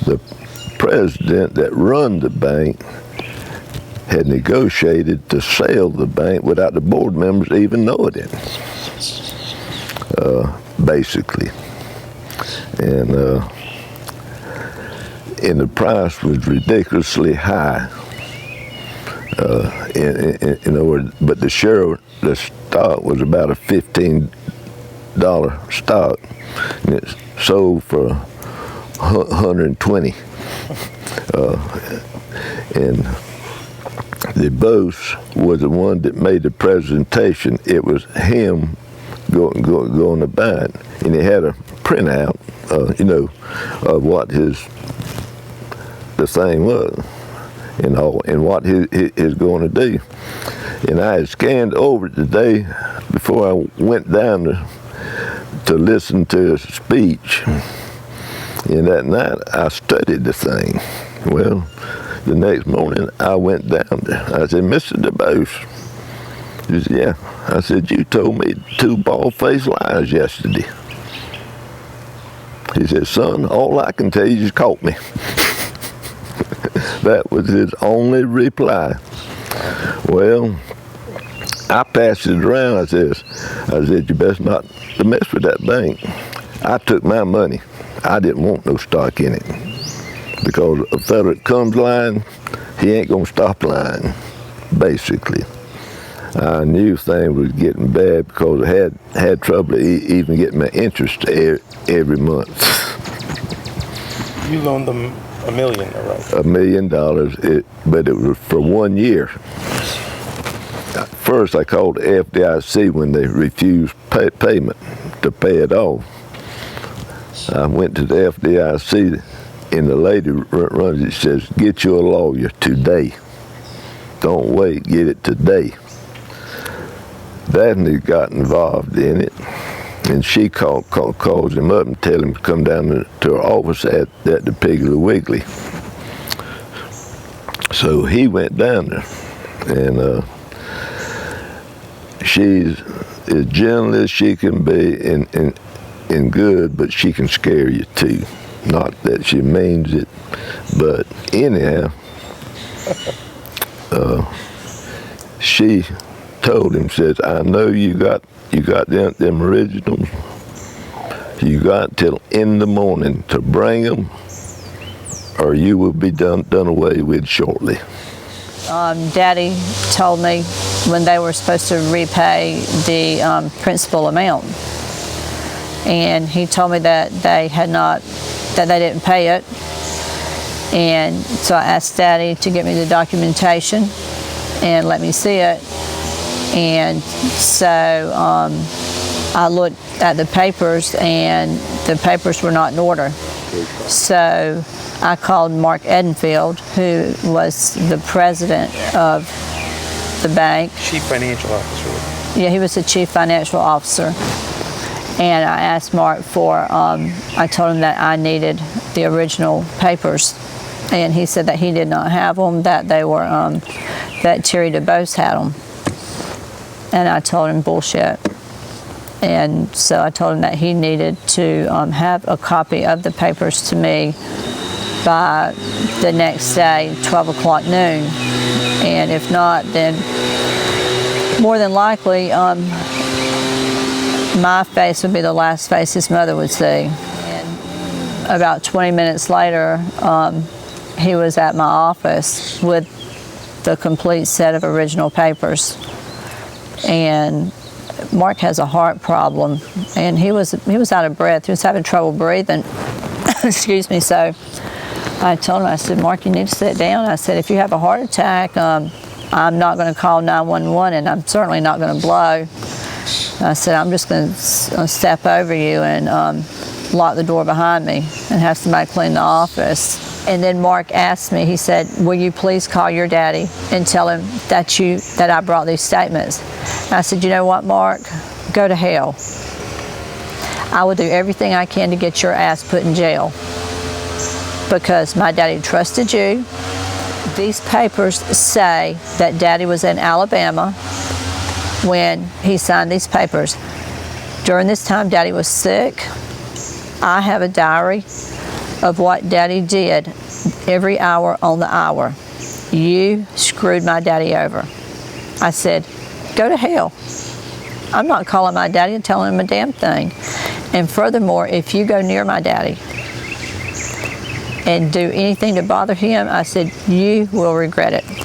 The president that run the bank had negotiated to sell the bank without the board members even knowing it, basically. And the price was ridiculously high. In other words, but the stock was about a $15 stock, and it sold for $120. And the boss was the one that made the presentation. It was him going to buy it, and he had a printout, of what the thing was, and what he's going to do. And I had scanned over it the day before I went down to listen to his speech. And that night I studied the thing. Well, the next morning I went down there. I said, "Mr. DeBose," he said, "Yeah." I said, "You told me 2 bald-faced lies yesterday." He said, "Son, all I can tell you is caught me." That was his only reply. Well, I passed it around. I said, "You best not to mess with that bank." I took my money. I didn't want no stock in it, because a fella that comes lying, he ain't gonna stop lying, basically. I knew things was getting bad because I had trouble even getting my interest every month. You loaned them $1 million, right? $1 million, but it was for 1 year. First, I called the FDIC when they refused payment to pay it off. I went to the FDIC, and the lady runs it, says, "Get you a lawyer today. Don't wait, get it today." Daphne got involved in it, and she calls him up and tell him to come down to her office at the Piggly Wiggly. So he went down there, and she's as gentle as she can be and good, but she can scare you too. Not that she means it, but anyhow, she told him, says, "I know you got them originals. You got till in the morning to bring them, or you will be done away with shortly." Daddy told me when they were supposed to repay the principal amount, and he told me that they didn't pay it. And so I asked Daddy to get me the documentation and let me see it. And so I looked at the papers, and the papers were not in order. So I called Mark Edenfield, who was the president of the bank. Chief Financial Officer. Yeah, he was the chief financial officer. And I asked Mark I told him that I needed the original papers. And he said that he did not have them, that they were, that Terry DeBose had them. And I told him bullshit. And so I told him that he needed to have a copy of the papers to me by the next day, 12 o'clock noon. And if not, then more than likely, my face would be the last face his mother would see. And about 20 minutes later, he was at my office with the complete set of original papers. And Mark has a heart problem, and he was out of breath. He was having trouble breathing. Excuse me. So I told him, I said, "Mark, you need to sit down." I said, "If you have a heart attack, I'm not going to call 911, and I'm certainly not going to blow." I said, "I'm just going to step over you and lock the door behind me and have somebody clean the office." And then Mark asked me, he said, "Will you please call your daddy and tell him that I brought these statements?" And I said, "You know what, Mark? Go to hell. I will do everything I can to get your ass put in jail, because my daddy trusted you. These papers say that Daddy was in Alabama when he signed these papers. During this time, Daddy was sick. I have a diary of what Daddy did every hour on the hour. You screwed my daddy over. I said, go to hell. I'm not calling my daddy and telling him a damn thing. And furthermore, if you go near my daddy and do anything to bother him, I said, you will regret it.